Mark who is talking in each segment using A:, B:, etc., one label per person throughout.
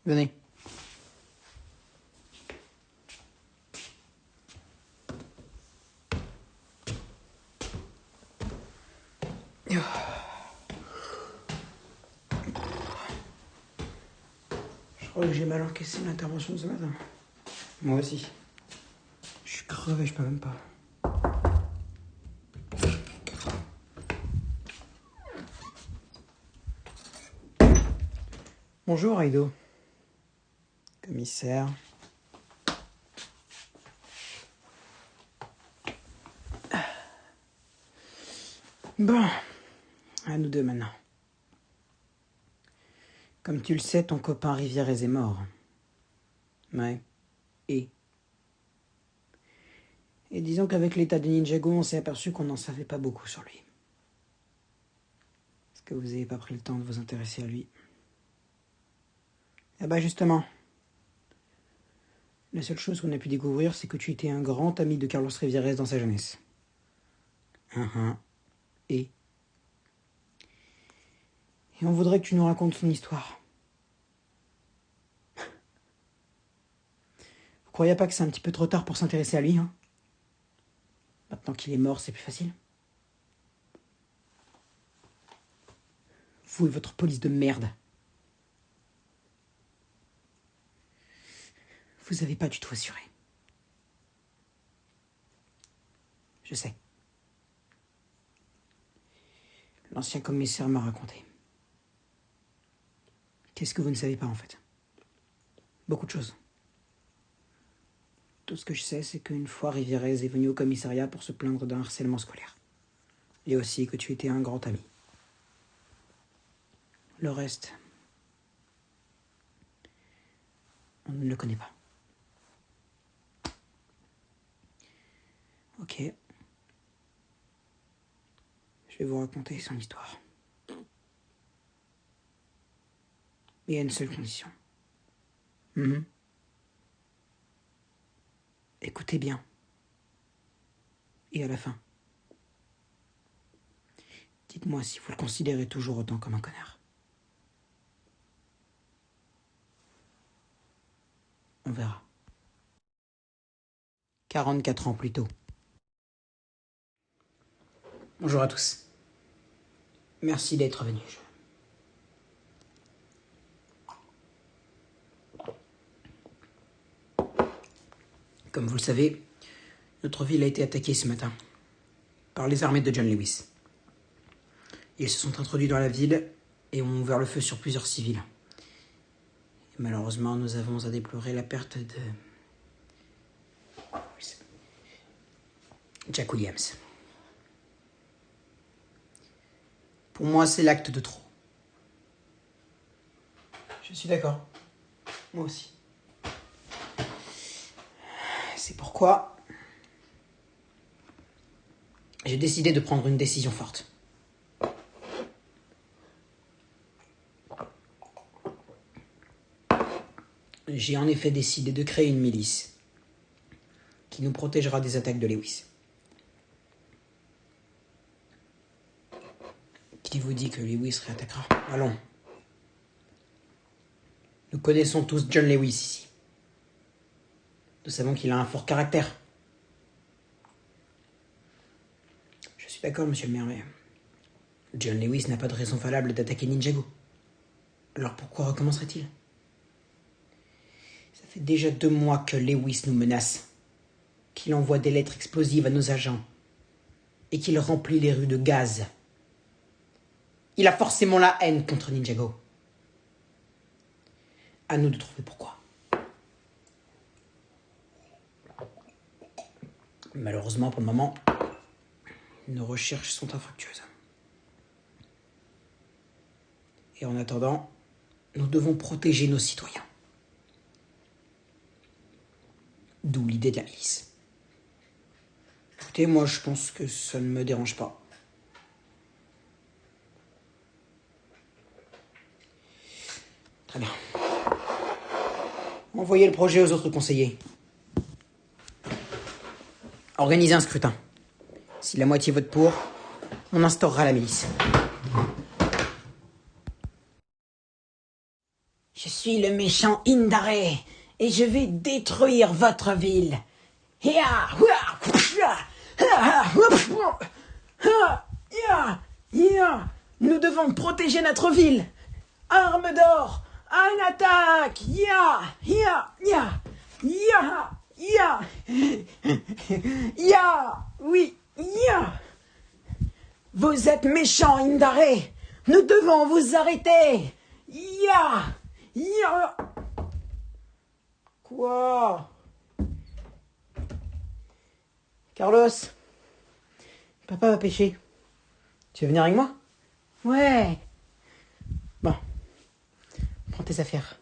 A: Venez. Je crois que j'ai mal encaissé l'intervention de ce matin. Moi aussi. Je suis crevé, je peux même pas. Bonjour, Aido. Commissaire. Bon, à nous deux maintenant. Comme tu le sais, ton copain Rivierez est mort. Ouais. Et disons qu'avec l'état de Ninjago, on s'est aperçu qu'on n'en savait pas beaucoup sur lui. Est-ce que vous n'avez pas pris le temps de vous intéresser à lui? Eh ben justement. La seule chose qu'on a pu découvrir, c'est que tu étais un grand ami de Carlos Rivierez dans sa jeunesse. Et on voudrait que tu nous racontes son histoire. Vous croyez pas que c'est un petit peu trop tard pour s'intéresser à lui, hein? Maintenant qu'il est mort, c'est plus facile. Vous et votre police de merde. Vous avez pas du tout assuré. Je sais. L'ancien commissaire m'a raconté. Qu'est-ce que vous ne savez pas, en fait? Beaucoup de choses. Tout ce que je sais, c'est qu'une fois Rivierez est venu au commissariat pour se plaindre d'un harcèlement scolaire. Et aussi que tu étais un grand ami. Le reste, on ne le connaît pas. Ok. Je vais vous raconter son histoire. Mais il y a une seule condition. Écoutez bien. Et à la fin, dites-moi si vous le considérez toujours autant comme un connard. On verra. 44 ans plus tôt. Bonjour à tous. Merci d'être venus. Comme vous le savez, notre ville a été attaquée ce matin par les armées de John Lewis. Ils se sont introduits dans la ville et ont ouvert le feu sur plusieurs civils. Et malheureusement, nous avons à déplorer la perte de Jack Williams. Pour moi, c'est l'acte de trop. Je suis d'accord. Moi aussi. C'est pourquoi j'ai décidé de prendre une décision forte. J'ai en effet décidé de créer une milice qui nous protégera des attaques de Lewis. Qui vous dit que Lewis réattaquera? Allons. Nous connaissons tous John Lewis ici. Nous savons qu'il a un fort caractère. Je suis d'accord, monsieur le maire, mais John Lewis n'a pas de raison valable d'attaquer Ninjago. Alors pourquoi recommencerait-il? Ça fait déjà 2 mois que Lewis nous menace, qu'il envoie des lettres explosives à nos agents et qu'il remplit les rues de gaz. Il a forcément la haine contre Ninjago. À nous de trouver pourquoi. Malheureusement, pour le moment, nos recherches sont infructueuses. Et en attendant, nous devons protéger nos citoyens. D'où l'idée de la milice. Écoutez, moi je pense que ça ne me dérange pas. Très bien. Envoyez le projet aux autres conseillers. Organisez un scrutin. Si la moitié vote pour, on instaurera la milice. Je suis suis le méchant Indare et je vais détruire votre ville. Nous devons protéger notre ville. Arme d'or, en attaque. Oui, Vous êtes méchant, Indare. Nous devons vous arrêter. Quoi? Carlos, papa va pêcher. Tu veux venir avec moi? Ouais. Bon, prends tes affaires.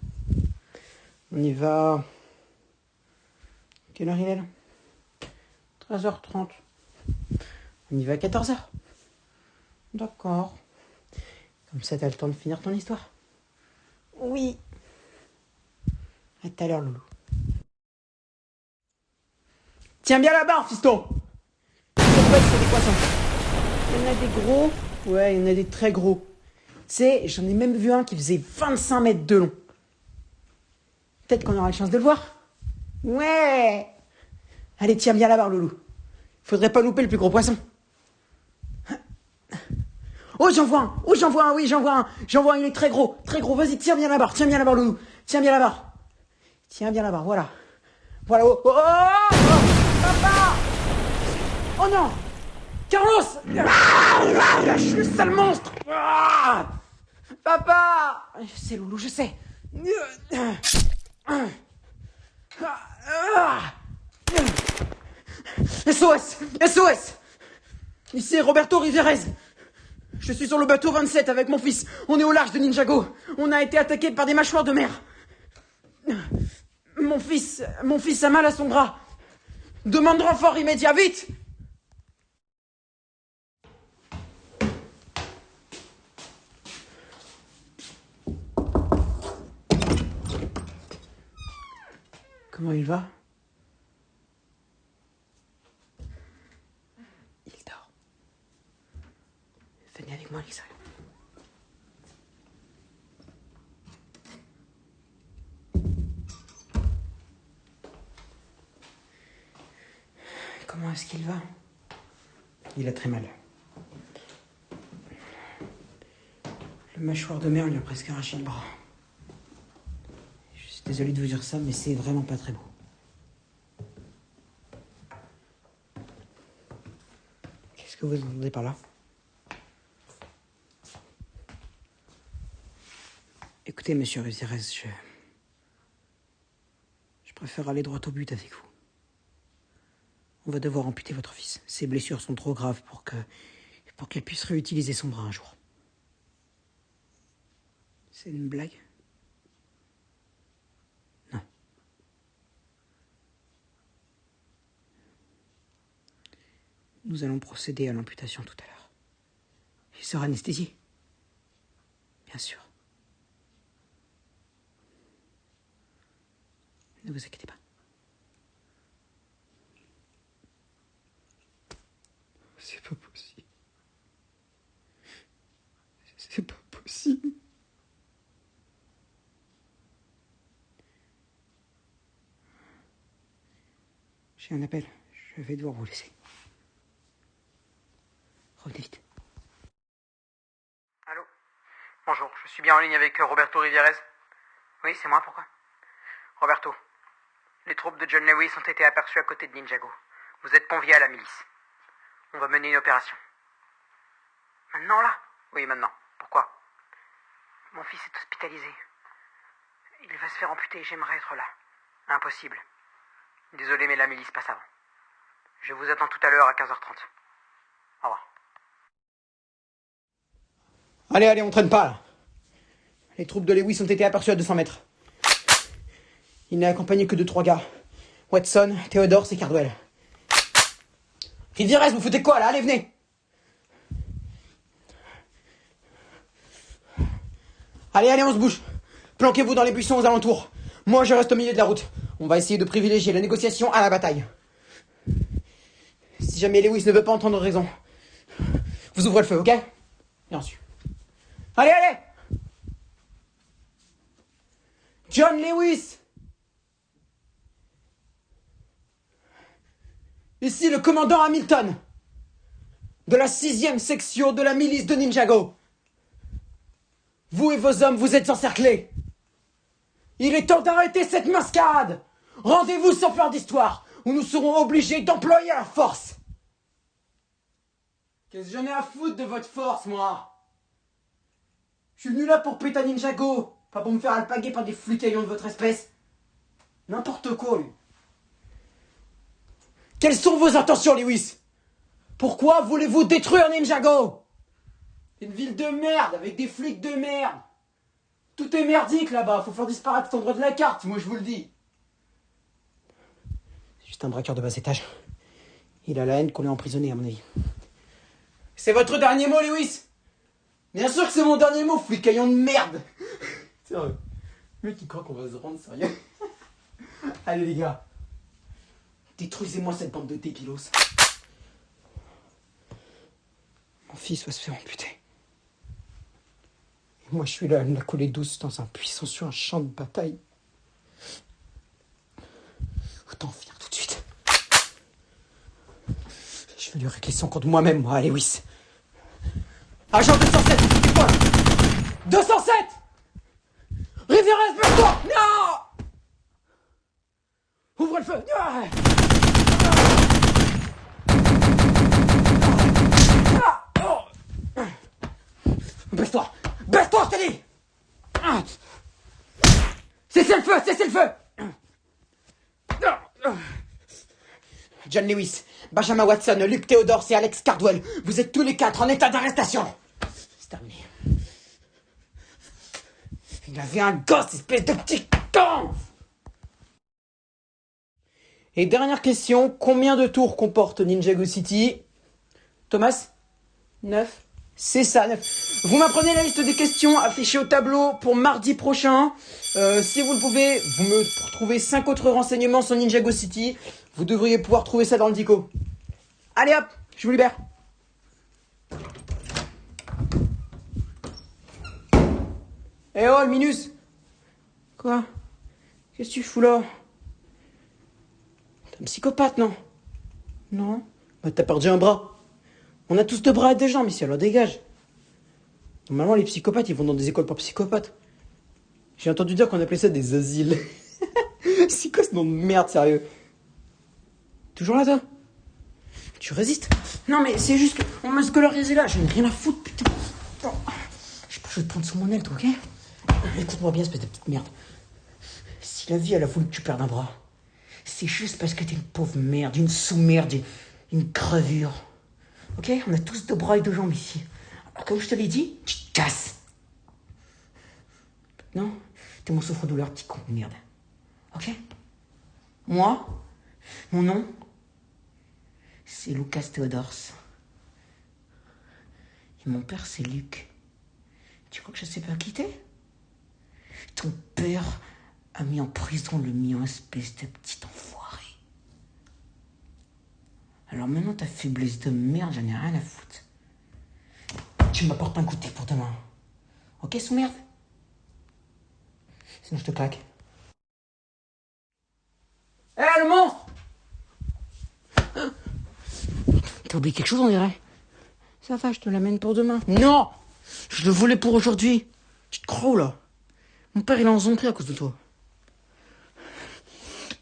A: On y va. Quelle heure il est là? 13h30. On y va à 14h. D'accord. Comme ça, t'as le temps de finir ton histoire. Oui. À tout à l'heure, Loulou. Tiens bien la barre, fiston. C'est des poissons. Il y en a des gros. Ouais, il y en a des très gros. Tu sais, j'en ai même vu un qui faisait 25 mètres de long. Peut-être qu'on aura la chance de le voir. Ouais. Allez, tiens bien la barre, Loulou. Faudrait pas louper le plus gros poisson. Oh, j'en vois un. Oui, j'en vois un, il est très gros. Très gros. Vas-y, tiens bien la barre, Loulou. Tiens bien la barre. Voilà. Voilà. Oh, papa. Oh non. Carlos. Je suis le sale monstre. Papa. C'est Loulou, je sais. SOS. Ici Roberto Rivierez. Je suis sur le bateau 27 avec mon fils. On est au large de Ninjago. On a été attaqué par des mâchoires de mer. Mon fils a mal à son bras. Demande renfort immédiat, vite! Comment il va? Il dort. Venez avec moi, Lisa. Comment est-ce qu'il va? Il a très mal. Le mâchoire de mer lui a presque arraché le bras. Je suis désolé de vous dire ça, mais c'est vraiment pas très beau. Qu'est-ce que vous entendez par là? Écoutez, monsieur Rivierez, je préfère aller droit au but avec vous. On va devoir amputer votre fils. Ses blessures sont trop graves pour qu'elle puisse réutiliser son bras un jour. C'est une blague? Non. Nous allons procéder à l'amputation tout à l'heure. Il sera anesthésié. Bien sûr. Ne vous inquiétez pas. C'est pas possible. C'est pas possible. J'ai un appel. Je vais devoir vous laisser. Revenez vite.
B: Allô? Bonjour, je suis bien en ligne avec Roberto Rivierez. Oui, c'est moi, pourquoi? Roberto, les troupes de John Lewis ont été aperçues à côté de Ninjago. Vous êtes conviés à la milice. On va mener une opération. Maintenant, là? Oui, maintenant. Pourquoi? Mon fils est hospitalisé. Il va se faire amputer, j'aimerais être là. Impossible. Désolé, mais la milice passe avant. Je vous attends tout à l'heure à 15h30. Au revoir.
A: Allez, on traîne pas, là. Les troupes de Lewis ont été aperçues à 200 mètres. Il n'est accompagné que de 3 gars. Watson, Theodore et Cardwell. Rivierez, vous foutez quoi, là? Allez, venez! Allez, on se bouge. Planquez-vous dans les buissons aux alentours. Moi, je reste au milieu de la route. On va essayer de privilégier la négociation à la bataille. Si jamais Lewis ne veut pas entendre raison, vous ouvrez le feu, ok? Bien sûr. Allez! John Lewis! Ici le commandant Hamilton, de la 6e section de la milice de Ninjago. Vous et vos hommes, vous êtes encerclés. Il est temps d'arrêter cette mascarade. Rendez-vous sans faire d'histoire, ou nous serons obligés d'employer la force. Qu'est-ce que j'en ai à foutre de votre force, moi? Je suis venu là pour péter Ninjago, pas pour me faire alpaguer par des flicaillons de votre espèce. N'importe quoi, lui. Quelles sont vos intentions, Lewis? Pourquoi voulez-vous détruire Ninjago? C'est une ville de merde, avec des flics de merde. Tout est merdique là-bas, faut faire disparaître cet endroit de la carte, moi je vous le dis. C'est juste un braqueur de bas étage. Il a la haine qu'on l'ait emprisonné, à mon avis. C'est votre dernier mot, Lewis? Bien sûr que c'est mon dernier mot, flicaillon de merde. Sérieux. Le mec il croit qu'on va se rendre sérieux. Allez les gars. Détruisez-moi cette bande de débilos. Mon fils va se faire amputer. Et moi je suis là, la coller douce dans un buisson sur un champ de bataille. Autant finir tout de suite. Je vais lui régler son compte moi-même, moi, Lewis. Agent 207, c'est quoi là? 207! Rivière, baisse-toi! Non! Ouvre le feu! Ah! Baisse-toi! Baisse-toi, je te dis! Cessez le feu! Cessez le feu! John Lewis, Benjamin Watson, Luke Theodore et Alex Cardwell, vous êtes tous les 4 en état d'arrestation. C'est terminé. Il avait un gosse, espèce de petit con! Et dernière question, combien de tours comporte Ninjago City? Thomas? 9. C'est ça, 9. Vous m'apprenez la liste des questions affichées au tableau pour mardi prochain. Si vous le pouvez, vous me trouvez 5 autres renseignements sur Ninjago City. Vous devriez pouvoir trouver ça dans le dico. Allez hop, je vous libère. Eh oh, le Minus! Quoi? Qu'est-ce que tu fous là? T'es un psychopathe, non? Non? Bah t'as perdu un bras. On a tous 2 bras et 2 jambes ici, alors dégage. Normalement, les psychopathes, ils vont dans des écoles pour psychopathes. J'ai entendu dire qu'on appelait ça des asiles. C'est quoi ce nom de merde, sérieux? Toujours là, toi? Tu résistes? Non, mais c'est juste qu'on m'a scolarisé là, j'en ai rien à foutre, putain. Oh. Je vais te prendre sous mon aile, toi, ok? Écoute-moi bien, espèce de petite merde. Si la vie, elle a voulu que tu perdes un bras, c'est juste parce que t'es une pauvre merde, une sous-merde, une crevure. Ok? On a tous 2 bras et 2 jambes ici. Alors, comme je te l'ai dit, tu te casses. Non? T'es mon souffre-douleur, petit con de merde. Ok? Moi, mon nom, c'est Lucas Theodors. Et mon père, c'est Luc. Tu crois que je sais pas qui t'es? Ton père a mis en prison le mien, espèce de petit enfoiré. Alors maintenant, ta faiblesse de merde, j'en ai rien à foutre. Tu m'apportes un goûter pour demain. Ok, sous-merde? Sinon, je te claque. Hé, le monstre! T'as oublié quelque chose, on dirait? Ça va, je te l'amène pour demain. Non! Je le voulais pour aujourd'hui. Tu te crois où, là? Mon père, il a en zonnerie à cause de toi.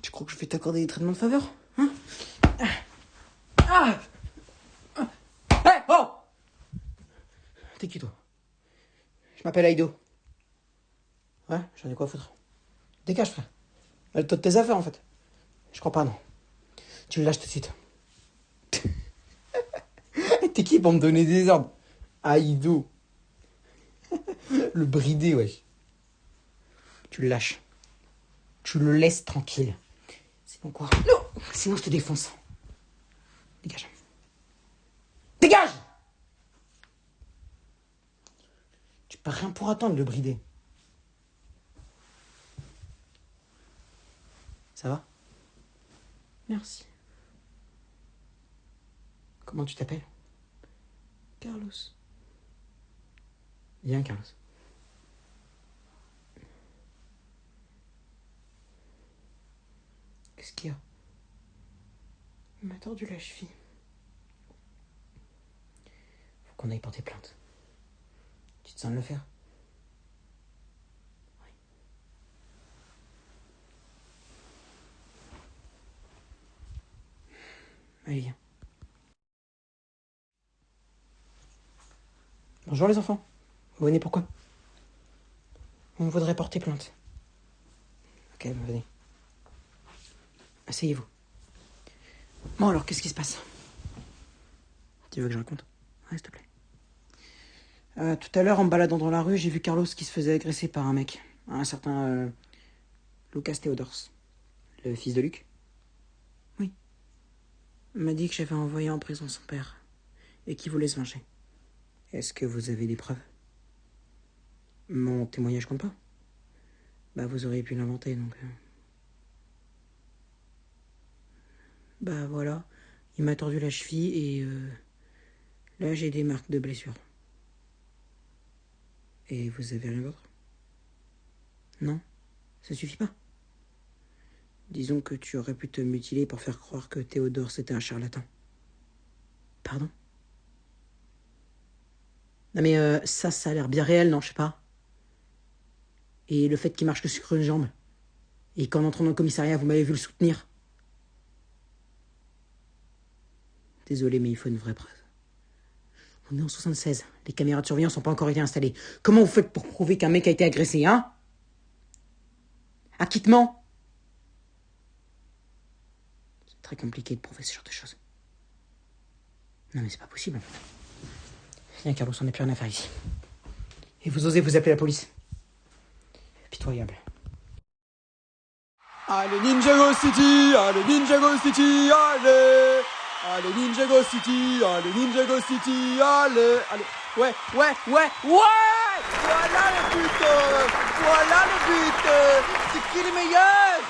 A: Tu crois que je vais t'accorder des traitements de faveur? Hein? Hé, oh! T'es qui, toi? Je m'appelle Aido. Ouais, j'en ai quoi à foutre. Dégage, frère. Mêle-toi de tes affaires, en fait. Je crois pas, non. Tu le lâches tout de suite. T'es qui pour me donner des ordres? Aido. Le bridé, wesh. Tu le lâches. Tu le laisses tranquille. Sinon quoi? Non! Sinon je te défonce. Dégage. Dégage! Tu peux rien pour attendre, le bridé. Ça va? Merci. Comment tu t'appelles? Carlos. Bien, Carlos. Qu'est-ce qu'il y a? Il m'a tordu la cheville. Faut qu'on aille porter plainte. Tu te sens de le faire? Oui. Allez, viens. Bonjour les enfants. Vous venez pourquoi? On voudrait porter plainte. Ok, venez. Asseyez-vous. Bon alors, qu'est-ce qui se passe? Tu veux que je raconte? Ouais, s'il te plaît. Tout à l'heure, en me baladant dans la rue, j'ai vu Carlos qui se faisait agresser par un mec. Un certain Lucas Theodors. Le fils de Luc. Oui. Il m'a dit que j'avais envoyé en prison son père. Et qu'il voulait se venger. Est-ce que vous avez des preuves? Mon témoignage compte pas? Bah, vous auriez pu l'inventer, donc... Bah, voilà. Il m'a tordu la cheville et... là, j'ai des marques de blessure. Et vous avez rien d'autre? Non? Ça suffit pas? Disons que tu aurais pu te mutiler pour faire croire que Théodore c'était un charlatan. Pardon? Non mais ça a l'air bien réel, non, je sais pas. Et le fait qu'il marche que sur une jambe. Et qu'en entrant dans le commissariat, vous m'avez vu le soutenir. Désolé, mais il faut une vraie preuve. On est en 76. Les caméras de surveillance n'ont pas encore été installées. Comment vous faites pour prouver qu'un mec a été agressé, hein? Acquittement? C'est très compliqué de prouver ce genre de choses. Non mais c'est pas possible. Viens Carlos, on n'a plus rien à faire ici. Et vous osez vous appeler la police? Pitoyable.
C: Allez Ninjago City, allez Ninjago City, allez. Allez Ninjago City, allez Ninjago City, allez. Allez, ouais. Voilà le but, voilà le but. C'est qui les meilleurs?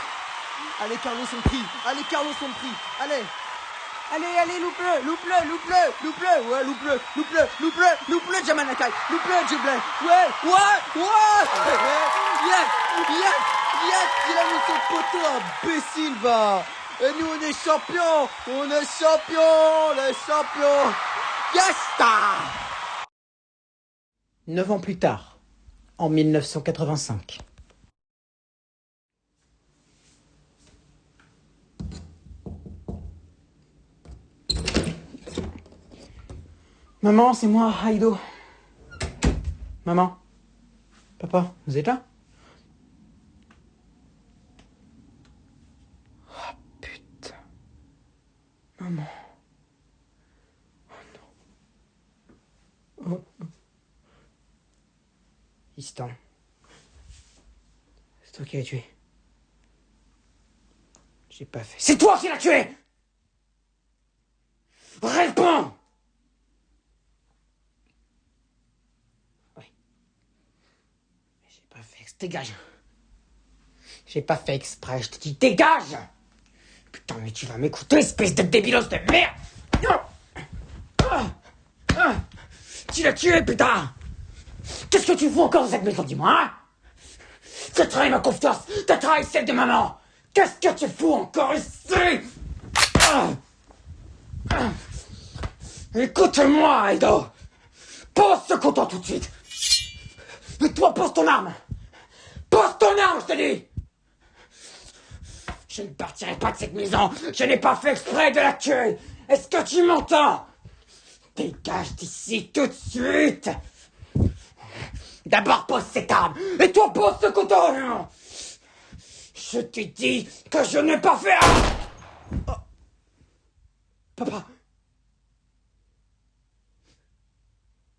C: Allez Carlos on prie, allez Carlos on prie, allez. Allez, loupe-le, ouais, loupe-le, Jamanakai, loupe-le, Jiblin, ouais, yes, il a mis son poteau, imbécile, va. Et nous, on est champions, les champions, yes,
A: 9 ans plus tard, en 1985. Maman, c'est moi, Heido. Maman. Papa, vous êtes là? Oh, putain. Maman. Oh non. Oh. Istan. C'est toi qui l'as tué. J'ai pas fait. C'est toi qui l'as tué! Réponds! Oui. Mais j'ai pas fait exprès. Dégage! J'ai pas fait exprès, je te dis dégage! Putain, mais tu vas m'écouter, espèce de débilos de merde! Tu l'as tué, putain! Qu'est-ce que tu fous encore dans cette maison, dis-moi, hein? Tu as trahi ma confiance, t'as trahi celle de maman! Qu'est-ce que tu fous encore ici? Écoute-moi, Edo! Pose ce couteau tout de suite! Et toi, pose ton arme! Pose ton arme, je te dis! Je ne partirai pas de cette maison! Je n'ai pas fait exprès de la tuer! Est-ce que tu m'entends? Dégage d'ici tout de suite! D'abord pose cette arme! Et toi, pose ce couteau! Je t'ai dit que je n'ai pas fait... Oh. Papa!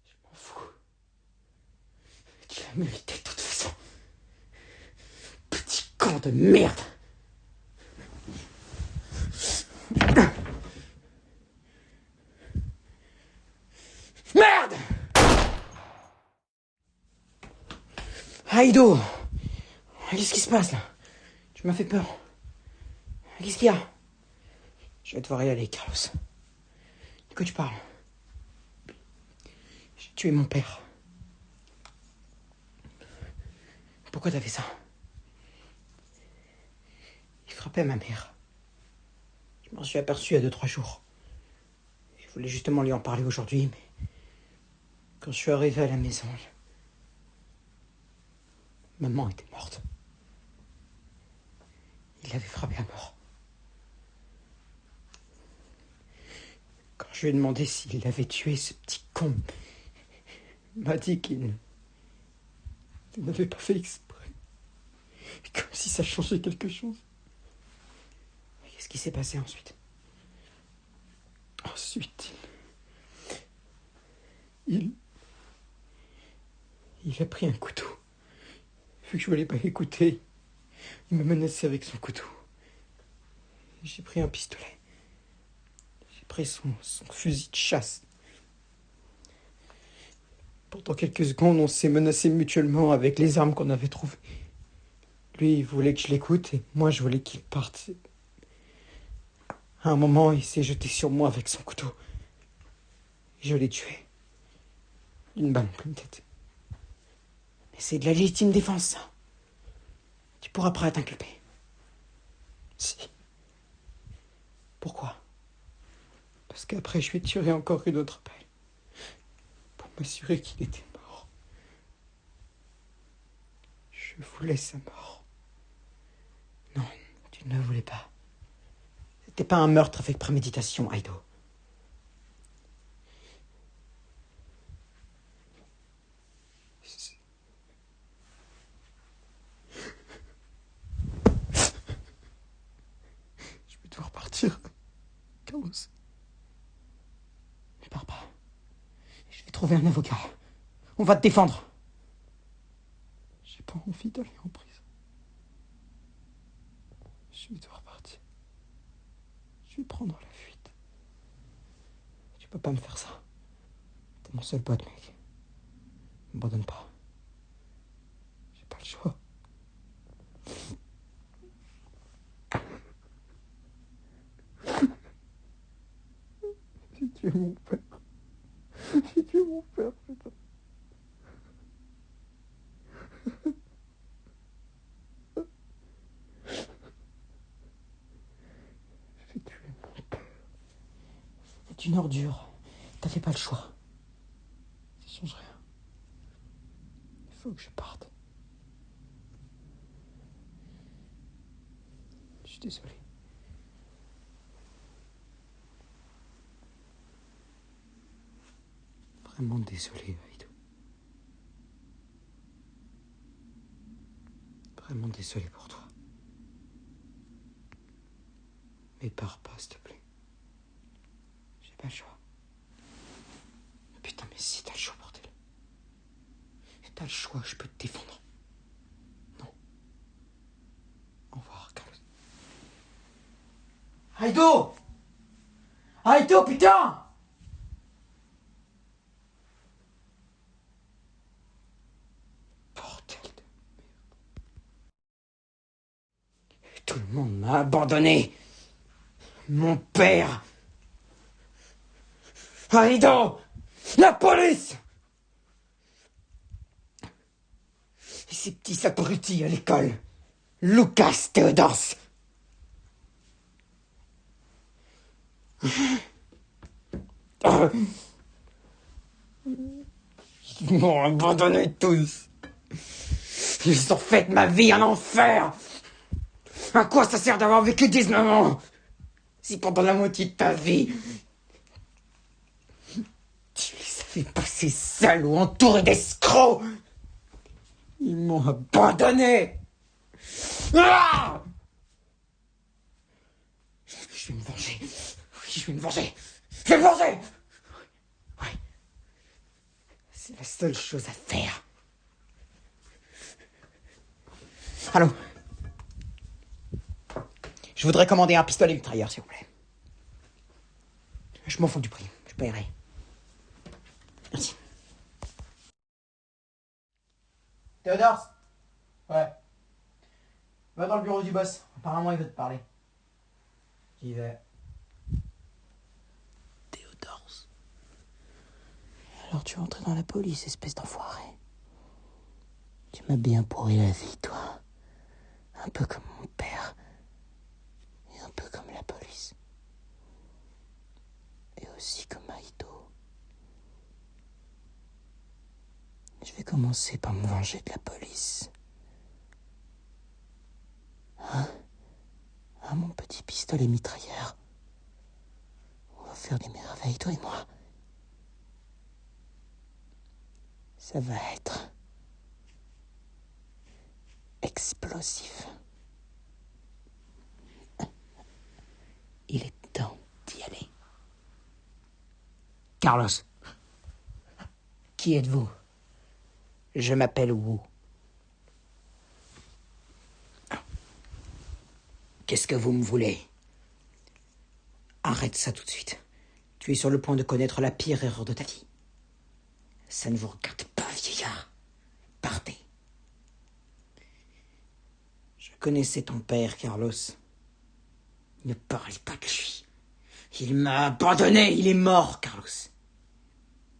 A: Je m'en fous. Tu l'as mérité de toute façon. Petit con de merde! Merde! Heido! Qu'est-ce qui se passe là? Tu m'as fait peur. Qu'est-ce qu'il y a? Je vais devoir y aller, Carlos. De quoi tu parles? J'ai tué mon père. Pourquoi t'as fait ça? Il frappait ma mère. m'en suis aperçu il y a 2-3 jours. Je voulais justement lui en parler aujourd'hui, mais quand je suis arrivé à la maison, maman était morte. Il l'avait frappée à mort. Quand je lui ai demandé s'il l'avait tué, ce petit con m'a dit qu'il n'avait pas fait exprès. Comme si ça changeait quelque chose. Qu'est-ce qui s'est passé ensuite? Ensuite, il a pris un couteau. Vu que je voulais pas l'écouter, il m'a menacé avec son couteau. J'ai pris un pistolet. J'ai pris son fusil de chasse. Pendant quelques secondes, on s'est menacés mutuellement avec les armes qu'on avait trouvées. Lui, il voulait que je l'écoute et moi, je voulais qu'il parte. À un moment, il s'est jeté sur moi avec son couteau. Je l'ai tué. D'une balle en pleine tête. Mais c'est de la légitime défense, ça. Tu pourras pas t'inculper. Si. Pourquoi? Parce qu'après, je lui ai tiré encore une autre balle. Pour m'assurer qu'il était mort. Je voulais sa mort. Non, tu ne le voulais pas. C'était pas un meurtre avec préméditation, Aido. Je vais devoir partir. Carlos. Ne pars pas. Je vais trouver un avocat. On va te défendre. J'ai pas envie d'aller en prison. Je vais devoir partir. Je vais prendre la fuite. Tu peux pas me faire ça. T'es mon seul pote, mec. M'abandonne pas. J'ai pas le choix. J'ai tué mon père. J'ai tué mon père, putain. J'ai tué mon père. C'est une ordure. T'avais pas le choix. Ça change rien. Il faut que je parte. Je suis désolé. Vraiment désolé, Aido. Vraiment désolé pour toi. Mais pars pas, s'il te plaît. J'ai pas le choix. Putain, mais si t'as le choix, bordel. T'as le choix, je peux te défendre. Non. Au revoir, Carlos. Aido! Aido, putain! Bordel de merde. Tout le monde m'a abandonné. Mon père. Aido! La police! Et ces petits abrutis à l'école. Lucas Théodore. Ils m'ont abandonné tous. Ils ont fait de ma vie un enfer. À quoi ça sert d'avoir vécu 19 ans si pendant la moitié de ta vie, tu les avais passés seuls ou entourés d'escrocs? Ils m'ont abandonné. Ah! Je vais me venger. Oui, je vais me venger. Je vais me venger. Oui. C'est la seule chose à faire. Allô? Je voudrais commander un pistolet mitrailleur, s'il vous plaît. Je m'en fous du prix. Je paierai. Merci. Théodore? Ouais. Va dans le bureau du boss. Apparemment, il veut te parler. J'y vais. Théodore. Alors tu es entré dans la police, espèce d'enfoiré. Tu m'as bien pourri la vie, toi. Un peu comme mon père. Et un peu comme la police. aussi comme Aido. Je vais commencer par me venger de la police. Hein? Mon petit pistolet mitrailleur. On va faire des merveilles, toi et moi. Ça va être explosif. Il est temps d'y aller. Carlos, qui êtes-vous? Je m'appelle Wu. Qu'est-ce que vous me voulez? Arrête ça tout de suite. Tu es sur le point de commettre la pire erreur de ta vie. Ça ne vous regarde pas, vieillard. Partez. Je connaissais ton père, Carlos. Ne parle pas de lui. Il m'a abandonné. Il est mort, Carlos.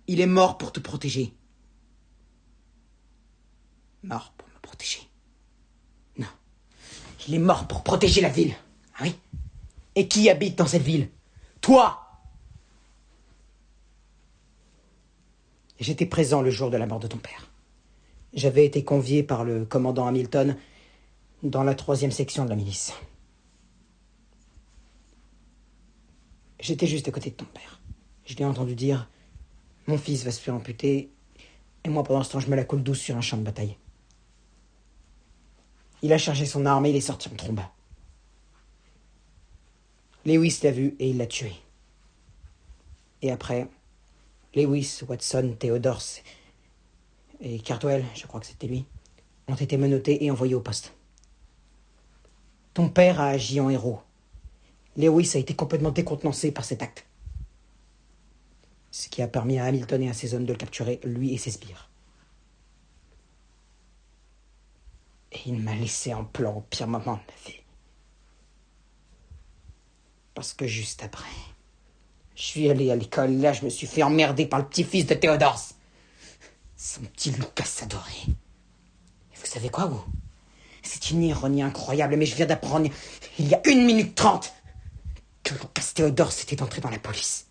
A: Il est mort pour te protéger. Mort pour me protéger. Non. Il est mort pour protéger la ville. Ah oui? Et qui habite dans cette ville? Toi! J'étais présent le jour de la mort de ton père. J'avais été convié par le commandant Hamilton dans la 3e section de la milice. J'étais juste à côté de ton père. Je l'ai entendu dire « Mon fils va se faire amputer » et moi pendant ce temps je me la coule douce sur un champ de bataille. Il a chargé son arme et il est sorti en trombe. Lewis l'a vu et il l'a tué. Et après, Lewis, Watson, Theodore et Cardwell, je crois que c'était lui, ont été menottés et envoyés au poste. Ton père a agi en héros. Lewis a été complètement décontenancé par cet acte. Ce qui a permis à Hamilton et à ses hommes de le capturer, lui et ses sbires. Et il m'a laissé en plan au pire moment de ma vie. Parce que juste après, je suis allé à l'école, là je me suis fait emmerder par le petit-fils de Théodore. Son petit Lucas adoré. Et vous savez quoi, vous? C'est une ironie incroyable, mais je viens d'apprendre, il y a 1 minute 30, que Lucas Théodore était entré dans la police.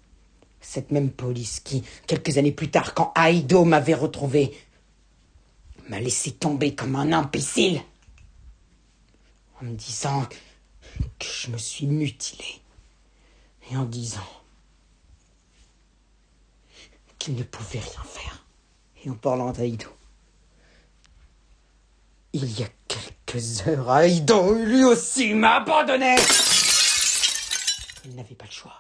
A: Cette même police qui, quelques années plus tard, quand Aido m'avait retrouvé, m'a laissé tomber comme un imbécile, en me disant que je me suis mutilé, et en disant qu'il ne pouvait rien faire, et en parlant d'Aido. Il y a quelques heures, Aido, lui aussi, m'a abandonné. Il n'avait pas le choix.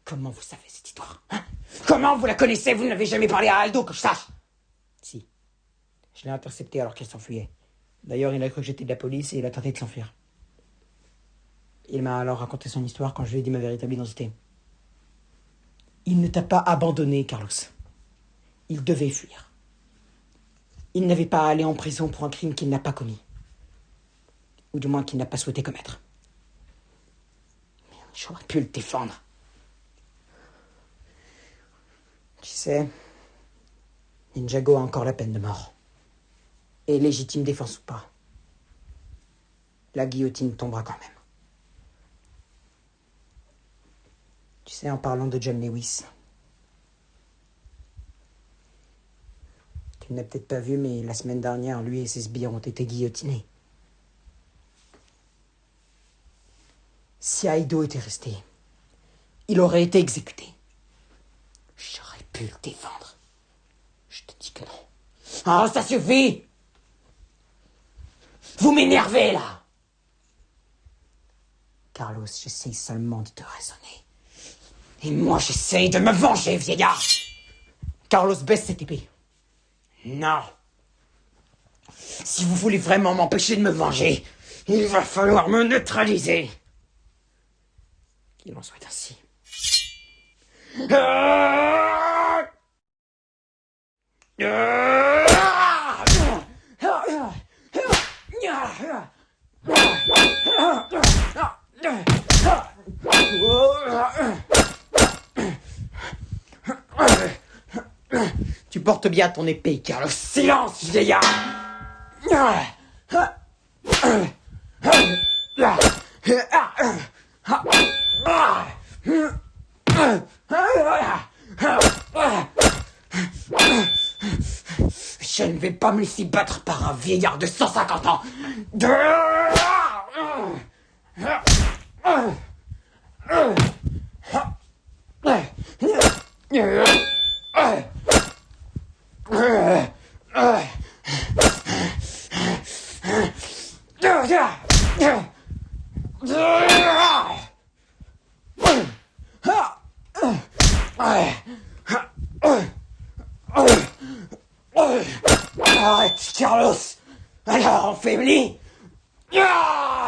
A: Comment vous savez cette histoire, hein? Comment vous la connaissez? Vous n'avez jamais parlé à Aido, que je sache. Si. Je l'ai intercepté alors qu'elle s'enfuyait. D'ailleurs, il a cru que j'étais de la police et il a tenté de s'enfuir. Il m'a alors raconté son histoire quand je lui ai dit ma véritable identité. Il ne t'a pas abandonné, Carlos. Il devait fuir. Il n'avait pas à aller en prison pour un crime qu'il n'a pas commis. Ou du moins qu'il n'a pas souhaité commettre. Mais j'aurais pu le défendre. Tu sais, Ninjago a encore la peine de mort. Et légitime défense ou pas, la guillotine tombera quand même. Tu sais, en parlant de John Lewis, tu ne l'as peut-être pas vu, mais la semaine dernière, lui et ses sbires ont été guillotinés. Si Aido était resté, il aurait été exécuté. J'aurais pu le défendre. Je te dis que non. Oh, ça suffit! Vous m'énervez, là! Carlos, j'essaye seulement de te raisonner. Et moi, j'essaye de me venger, vieillard! Carlos, baisse cette épée. Non! Si vous voulez vraiment m'empêcher de me venger, il va falloir me neutraliser. Qu'il en soit ainsi. Tu portes bien ton épée, Carlos. Silence, vieillard! pas me laisser battre par un vieillard de 150 ans. Arrête, Carlos. Alors, on faiblit. Un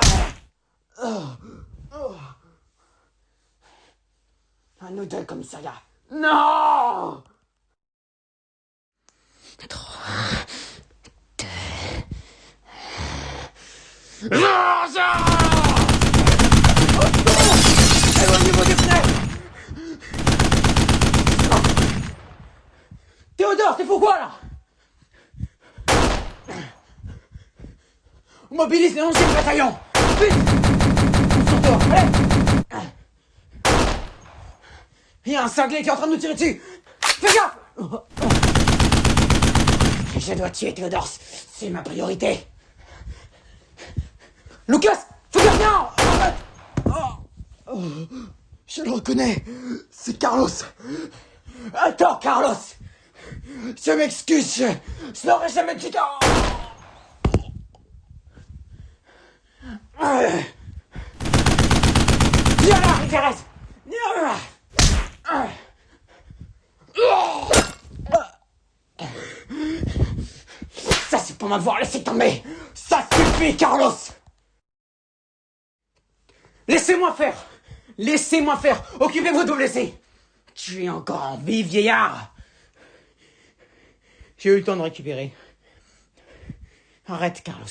A: nous deux, commissariat. Non. 3, 2... Éloignez-vous des fenêtres. Théodore, t'es fou quoi là? On mobilise les 11e bataillon. Vite. On sort dehors, allez. Il y a un cinglé qui est en train de nous tirer dessus. Fais gaffe. Je dois tuer Théodore, c'est ma priorité. Lucas, fais gaffe, viens. Je le reconnais, c'est Carlos. Attends, Carlos. Je m'excuse, je n'aurais jamais dû... Viens là, Thérèse. Ça, c'est pour m'avoir laissé tomber. Ça suffit, Carlos. Laissez-moi faire. Laissez-moi faire. Occupez-vous de vos blessés. Tu es encore en vie, vieillard. J'ai eu le temps de récupérer. Arrête, Carlos.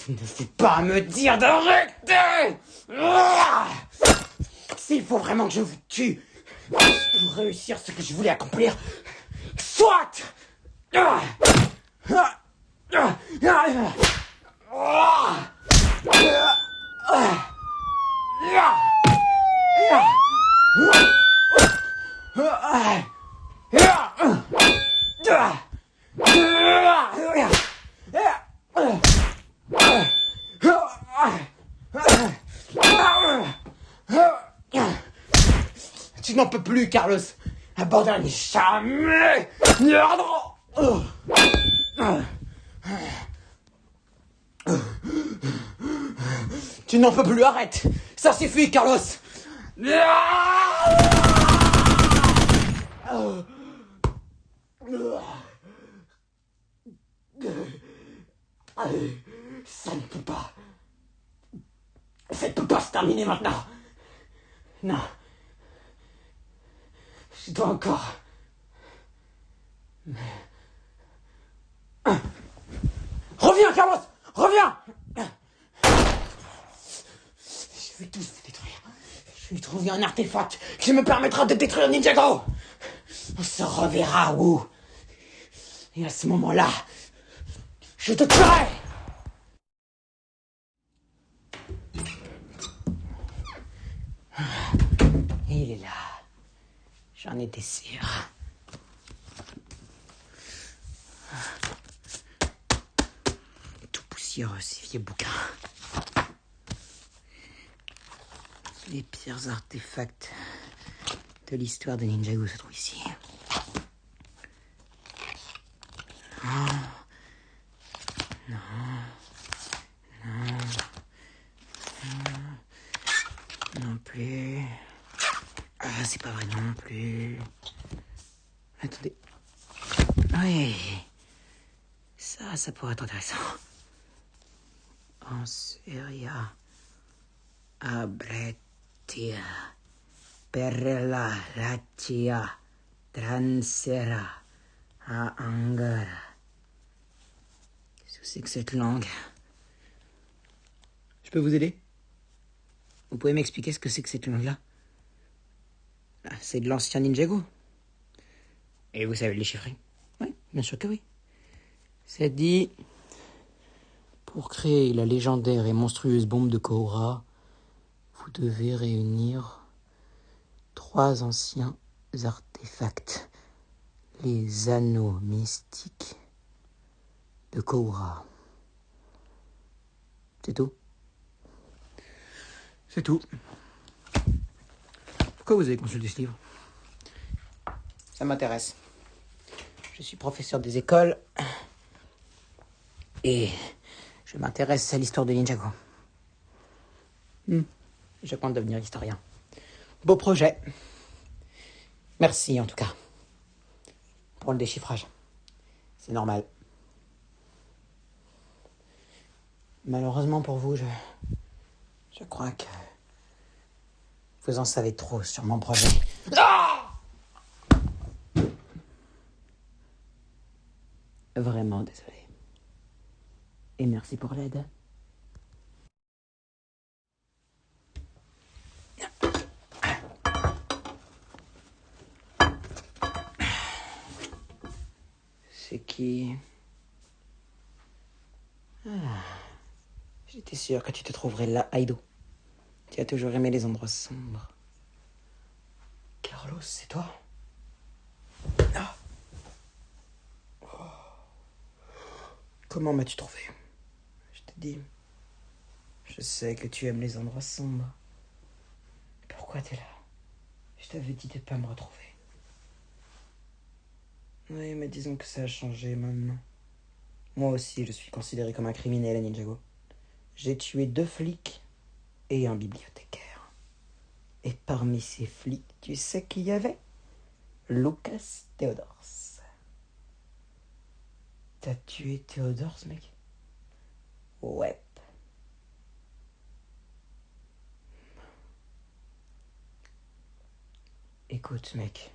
A: Vous ne faites pas me dire d'arrêter. S'il faut vraiment que je vous tue pour réussir ce que je voulais accomplir, soit. Tu n'en peux plus, Carlos. Abandonne jamais. Tu n'en peux plus, arrête. Ça suffit, Carlos. Ça ne peut pas. Ça ne peut pas se terminer maintenant. Non. Je dois encore... Reviens, Carlos. Reviens. Je vais tous vous détruire. Je vais trouver un artefact qui me permettra de détruire Ninjago. On se reverra où. Et à ce moment-là, je te tuerai. Il est là. J'en étais sûr. Tout poussiéreux, ces vieux bouquins. Les pires artefacts de l'histoire de Ninjago se trouvent ici. Non plus. Ah, c'est pas vrai non plus. Attendez. Oui. Ça pourrait être intéressant. Anseria abretia perla latia transera a angara. Qu'est-ce que c'est que cette langue? Je peux vous aider? Vous pouvez m'expliquer ce que c'est que cette langue-là? C'est de l'ancien Ninjago. Et vous savez le déchiffrer? Oui, bien sûr que oui. Ça dit... Pour créer la légendaire et monstrueuse bombe de Kohora, vous devez réunir 3 anciens artefacts. Les anneaux mystiques de Kohura. C'est tout? C'est tout. Pourquoi vous avez consulté ce livre? Ça m'intéresse. Je suis professeur des écoles et je m'intéresse à l'histoire de Ninjago. Je compte devenir historien. Beau projet. Merci en tout cas pour le déchiffrage. C'est normal. Malheureusement pour vous, je crois que vous en savez trop sur mon projet. Vraiment désolé. Et merci pour l'aide. C'est qui? J'étais sûr que tu te trouverais là, Aido. Tu as toujours aimé les endroits sombres. Carlos, c'est toi? Ah. Comment m'as-tu trouvé? Je t'ai dit. Je sais que tu aimes les endroits sombres. Pourquoi t'es là? Je t'avais dit de pas me retrouver. Oui, mais disons que ça a changé maintenant. Moi aussi, je suis considéré comme un criminel à Ninjago. J'ai tué 2 flics et un bibliothécaire. Et parmi ces flics, tu sais qui y avait? Lucas Theodors. T'as tué Theodors, mec? Ouais. Écoute, mec.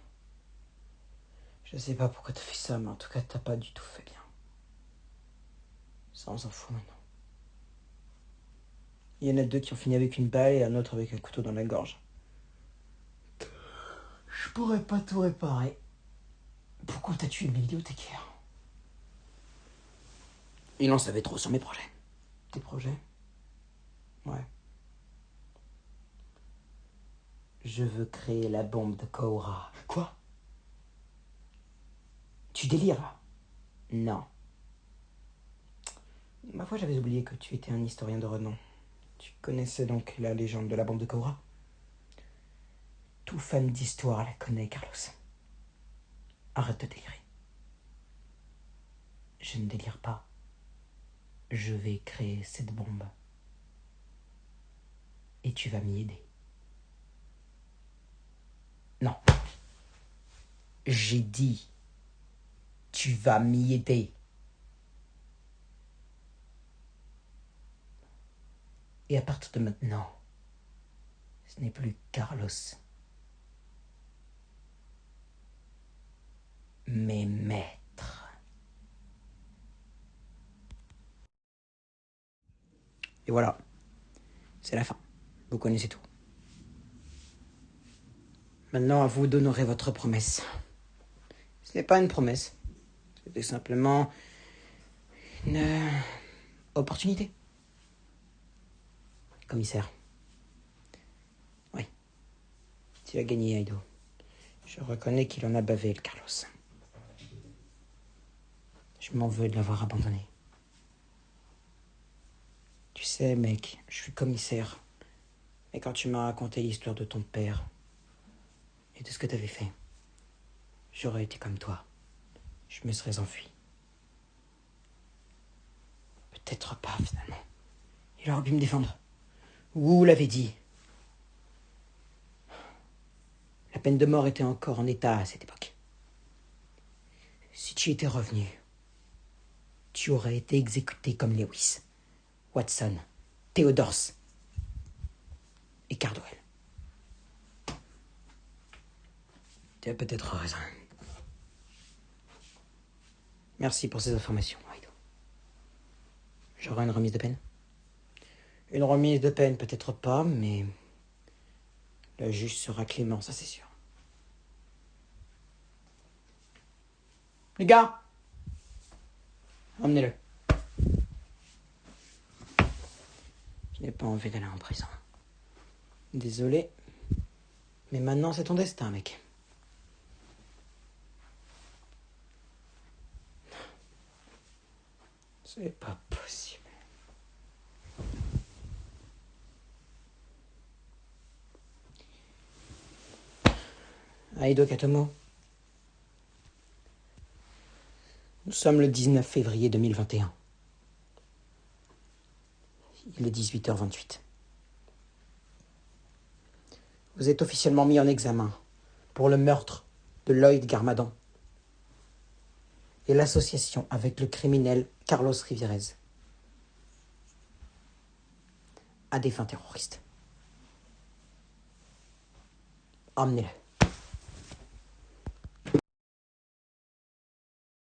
A: Je sais pas pourquoi t'as fait ça, mais en tout cas, t'as pas du tout fait bien. Ça, on s'en fout maintenant. Il y en a 2 qui ont fini avec une balle et un autre avec un couteau dans la gorge. Je pourrais pas tout réparer. Pourquoi t'as tué le bibliothécaire? Il en savait trop sur mes projets. Tes projets? Ouais. Je veux créer la bombe de Kohura. Quoi? Tu délires là? Non. Ma foi, j'avais oublié que tu étais un historien de renom. Tu connaissais donc la légende de la bombe de Kohura? Tout fan d'histoire la connaît, Carlos. Arrête de délirer. Je ne délire pas. Je vais créer cette bombe. Et tu vas m'y aider. Non. J'ai dit, tu vas m'y aider. Et à partir de maintenant, ce n'est plus Carlos, mais maître. Et voilà, c'est la fin. Vous connaissez tout. Maintenant, à vous d'honorer votre promesse. Ce n'est pas une promesse. C'était simplement une opportunité. Commissaire. Oui. Tu as gagné, Aido. Je reconnais qu'il en a bavé, le Carlos. Je m'en veux de l'avoir abandonné. Tu sais, mec, je suis commissaire. Et quand tu m'as raconté l'histoire de ton père et de ce que t'avais fait, j'aurais été comme toi. Je me serais enfui. Peut-être pas, finalement. Il aurait pu me défendre. Vous l'avez dit. La peine de mort était encore en état à cette époque. Si tu étais revenu, tu aurais été exécuté comme Lewis, Watson, Theodors et Cardwell. Tu as peut-être raison. Merci pour ces informations, Aido. J'aurai une remise de peine? Une remise de peine, peut-être pas, mais le juge sera clément, ça c'est sûr. Les gars, emmenez-le. Je n'ai pas envie d'aller en prison. Désolé, mais maintenant c'est ton destin, mec. C'est pas possible. Aido Katomo. Nous sommes le 19 février 2021. Il est 18h28. Vous êtes officiellement mis en examen pour le meurtre de Lloyd Garmadon et l'association avec le criminel Carlos Rivérez à des fins terroristes. Emmenez-le.